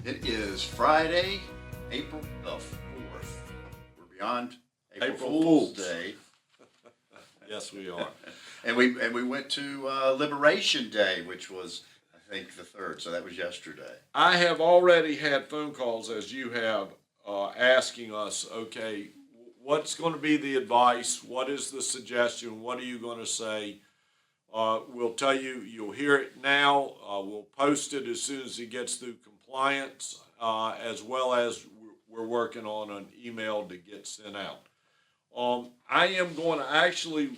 It is Friday, April the 4th. We're beyond April Fool's Day. Yes, we are. And we went to Liberation Day, which was, I think, the 3rd. So that was yesterday. I have already had phone calls, as you have, asking us, okay, what's going to be the advice? What is the suggestion? What are you going to say? We'll tell you, you'll hear it now. We'll post it as soon as it gets through compliance, as well as we're working on an email to get sent out. I am going to actually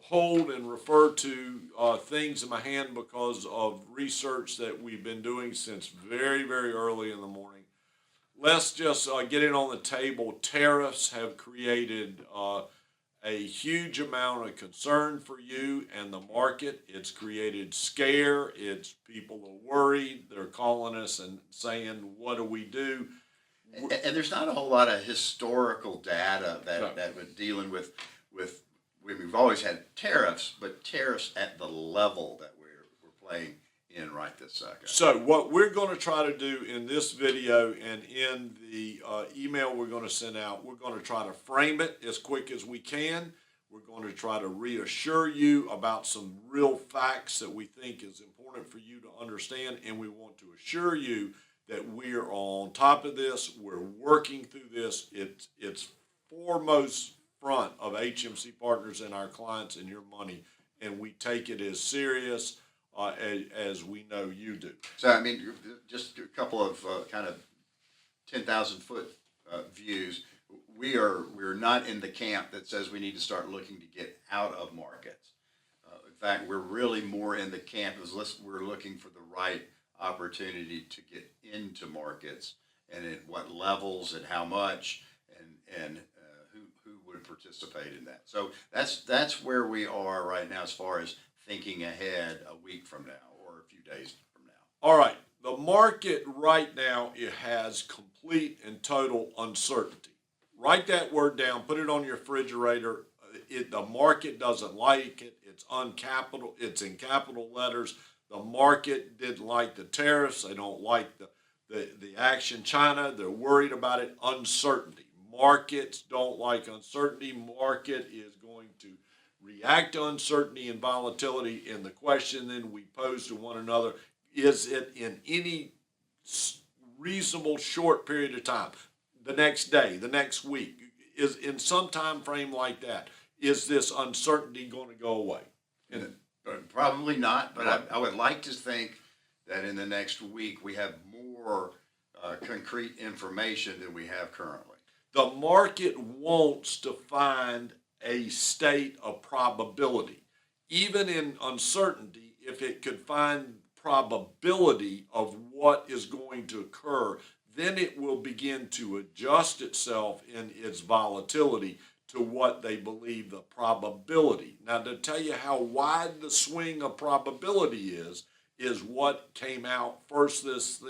hold and refer to things in my hand because of research that we've been doing since very, very early in the morning. Let's just get it on the table. Tariffs have created a huge amount of concern for you and the market. It's created scare. It's people are worried. They're calling us and saying, what do we do? And there's not a whole lot of historical data that, No. that we're dealing with. We've always had tariffs, but tariffs at the level that we're playing in right this second. So what we're going to try to do in this video and in the email we're going to send out, we're going to try to frame it as quick as we can. We're going to try to reassure you about some real facts that we think is important for you to understand, and we want to assure you that we're on top of this. We're working through this. It's foremost front of HMC Partners and our clients and your money, and we take it as serious as we know you do. So, I mean, just a couple of kind of 10,000-foot views. We're not in the camp that says we need to start looking to get out of markets. In fact, we're really more in the camp as we're looking for the right opportunity to get into markets and at what levels and how much and who would participate in that. So that's where we are right now as far as thinking ahead a week from now or a few days from now. All right, the market right now, it has complete and total uncertainty. Write that word down, put it on your refrigerator. The market doesn't like it. It's in capital letters. The market didn't like the tariffs. They don't like the action China. They're worried about it. Uncertainty. Markets don't like uncertainty. Market is going to react to uncertainty and volatility. And the question then we pose to one another, is it in any reasonable short period of time, the next day, the next week, is in some time frame like that, is this uncertainty going to go away? And Probably not, but Right. I would like to think that in the next week we have more concrete information than we have currently. the market wants to find a state of probability. Even in uncertainty, if it could find probability of what is going to occur, then it will begin to adjust itself in its volatility to what they believe the probability. Now, to tell you how wide the swing of probability is what came out first this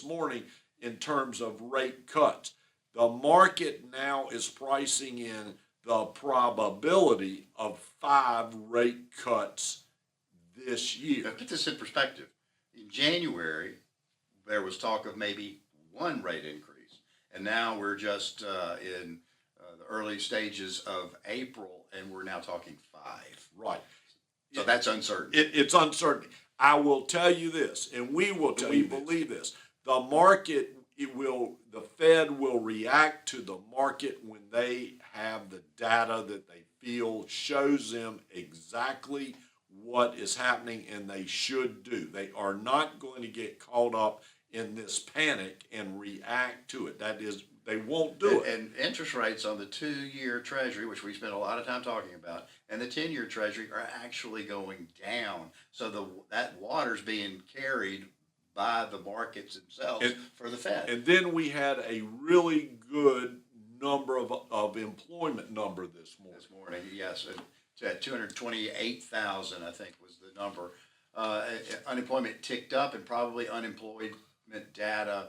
morning in terms of rate cuts. The market now is pricing in the probability of 5 rate cuts this year. Now, put this in perspective. In January, there was talk of maybe 1 rate increase, and now we're just in the early stages of April, and we're now talking 5. Right. So that's uncertain. It's uncertain. I will tell you this, and we will tell you, believe this. The market, the Fed will react to the market when they have the data that they feel shows them exactly what is happening, and they should do. They are not going to get caught up in this panic and react to it. That is, they won't do it. And interest rates on the 2-year Treasury, which we spent a lot of time talking about, and the 10-year Treasury are actually going down. So that water's being carried by the markets themselves for the Fed. And then we had a really good number of employment number this morning. This morning, yes, at 228,000, I think was the number. Unemployment ticked up, and probably unemployment data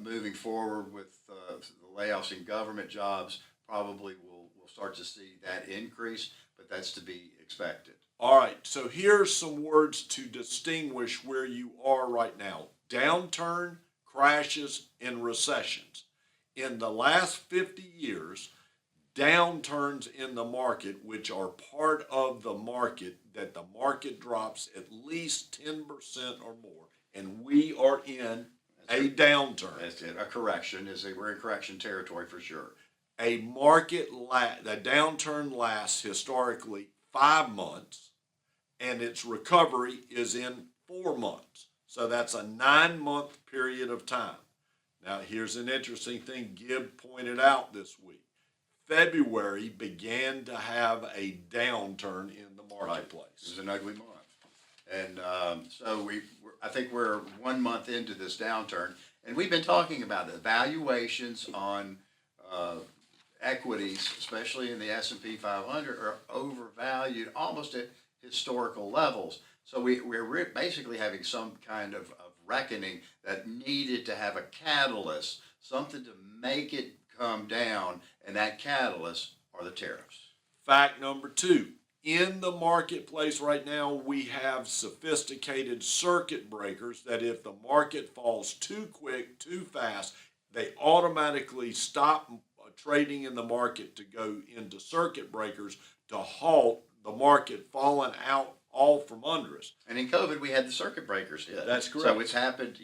moving forward with the layoffs in government jobs probably we'll start to see that increase, but that's to be expected. All right, so here's some words to distinguish where you are right now. Downturn, crashes and recessions. In the last 50 years, downturns in the market, which are part of the market, that the market drops at least 10% or more, and we are in a downturn. That's it. A correction we're in correction territory for sure. The downturn lasts historically 5 months, and its recovery is in 4 months. So that's a 9-month period of time. Now, here's an interesting thing Gibb pointed out this week. February began to have a downturn in the marketplace. Right. It was an ugly month. And so I think we're 1 month into this downturn, and we've been talking about the valuations on equities, especially in the S&P 500, are overvalued almost at historical levels. So we're basically having some kind of reckoning that needed to have a catalyst, something to make it come down, and that catalyst are the tariffs. Fact number 2, in the marketplace right now, we have sophisticated circuit breakers that if the market falls too quick, too fast, they automatically stop trading in the market to go into circuit breakers to halt the market falling out all from under us. And in COVID, we had the circuit breakers hit. That's correct. So it's happened,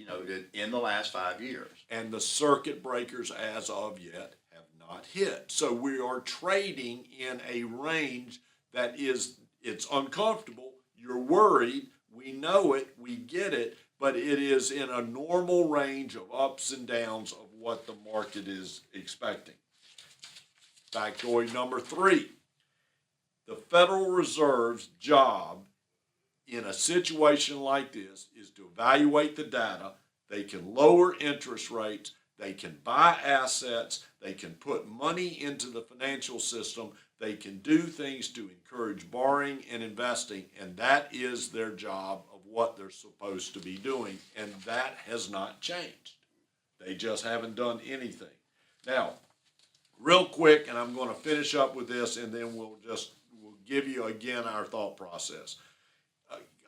in the last 5 years. And the circuit breakers, as of yet, have not hit. So we are trading in a range that it's uncomfortable. You're worried. We know it. We get it. But it is in a normal range of ups and downs of what the market is expecting. Factoid number 3. The Federal Reserve's job in a situation like this is to evaluate the data. They can lower interest rates. They can buy assets. They can put money into the financial system. They can do things to encourage borrowing and investing, and that is their job of what they're supposed to be doing, and that has not changed. They just haven't done anything. Now, real quick, and I'm going to finish up with this, and then we'll give you again our thought process.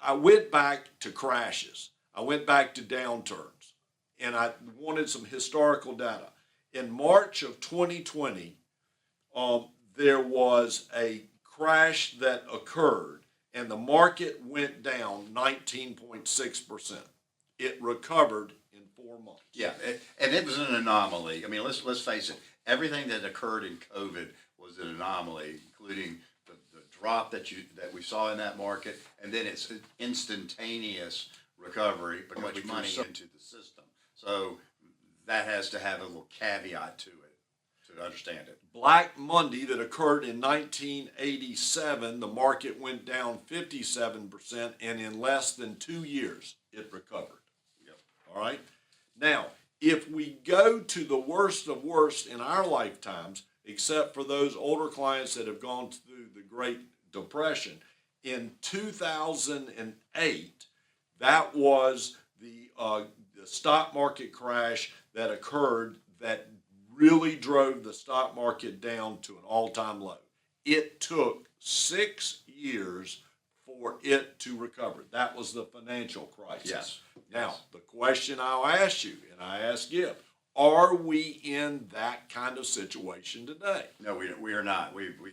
I went back to crashes. I went back to downturns, and I wanted some historical data. In March of 2020, there was a crash that occurred, and the market went down 19.6%. It recovered in 4 months. Yeah, and it was an anomaly. I mean, let's face it. Everything that occurred in COVID was an anomaly, including the drop that we saw in that market, and then it's an instantaneous recovery, put much money into the system. So that has to have a little caveat to it to understand it. Black Monday that occurred in 1987, the market went down 57%, and in less than 2 years, it recovered. Yep. All right? Now, if we go to the worst of worst in our lifetimes, except for those older clients that have gone through the Great Depression, in 2008, that was the stock market crash that occurred that really drove the stock market down to an all-time low. It took 6 years for it to recover. That was the financial crisis. Yes. Now, the question I'll ask you, and I ask Gibb, are we in that kind of situation today? No, we are not. If you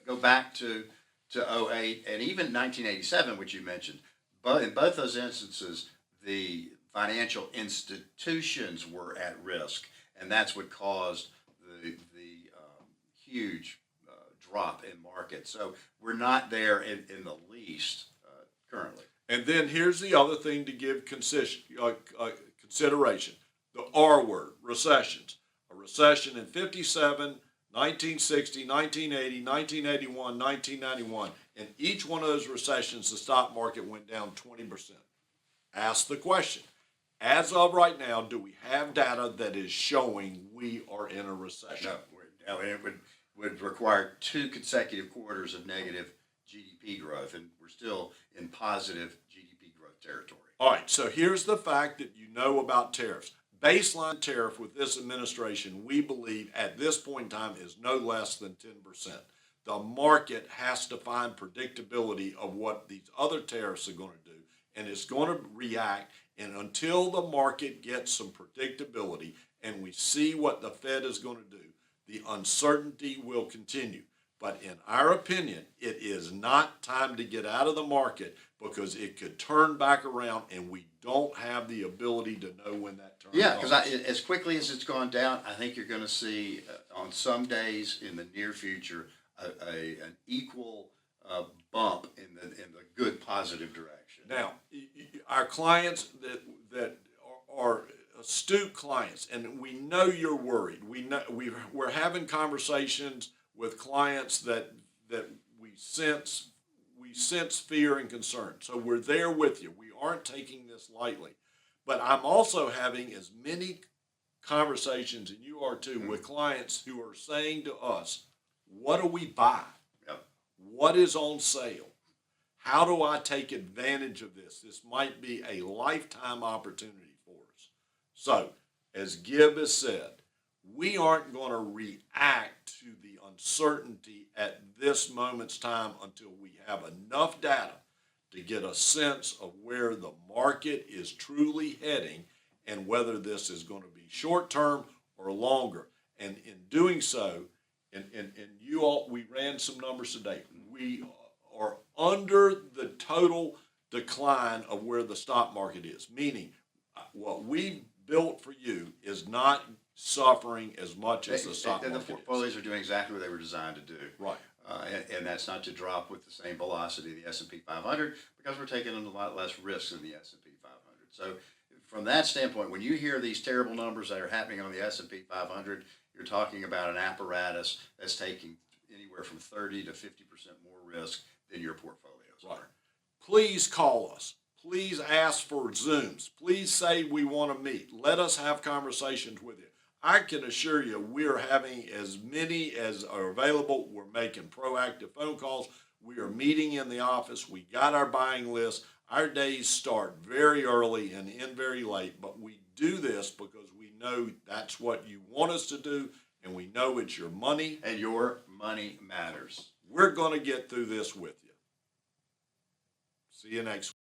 go back to 2008 and even 1987, which you mentioned, but in both those instances, the financial institutions were at risk, and that's what caused the huge drop in market. So we're not there in the least currently. And then here's the other thing to give consideration. The R word, recessions. A recession in 57, 1960, 1980, 1981, 1991. In each one of those recessions, the stock market went down 20%. Ask the question, as of right now, do we have data that is showing we are in a recession? No, it would require 2 consecutive quarters of negative GDP growth, and we're still in positive GDP growth territory. All right, so here's the fact that you know about tariffs. Baseline tariff with this administration, we believe at this point in time, is no less than 10%. The market has to find predictability of what these other tariffs are going to do, and it's going to react And until the market gets some predictability and we see what the Fed is going to do, the uncertainty will continue. But in our opinion, it is not time to get out of the market because it could turn back around and we don't have the ability to know when that turn Yeah, comes. because as quickly as it's gone down, I think you're going to see on some days in the near future an equal bump in the good positive direction. Now, our clients that are astute clients, and we know you're worried. We know we're having conversations with clients that we sense fear and concern. So we're there with you. We aren't taking this lightly. But I'm also having as many conversations, and you are too, with clients who are saying to us, what do we buy? Yep. What is on sale? How do I take advantage of this? This might be a lifetime opportunity for us. So, as Gibb has said, we aren't going to react to the uncertainty at this moment's time until we have enough data to get a sense of where the market is truly heading and whether this is going to be short term or longer. And in doing so, and you all, we ran some numbers today. We are under the total decline of where the stock market is, meaning what we built for you is not suffering as much as the stock And the market portfolios is. are doing exactly what they were designed to do. Right. And that's not to drop with the same velocity of the S&P 500 because we're taking a lot less risks in the S&P 500. So from that standpoint, when you hear these terrible numbers that are happening on the S&P 500, you're talking about an apparatus that's taking anywhere from 30 to 50% more risk than your portfolios Right. are. Please call us. Please ask for Zooms. Please say we want to meet. Let us have conversations with you. I can assure you we're having as many as are available. We're making proactive phone calls. We are meeting in the office. We got our buying list. Our days start very early and end very late, but we do this because we know that's what you want us to do, and we know it's your money. And your money matters. We're going to get through this with you. See you next week.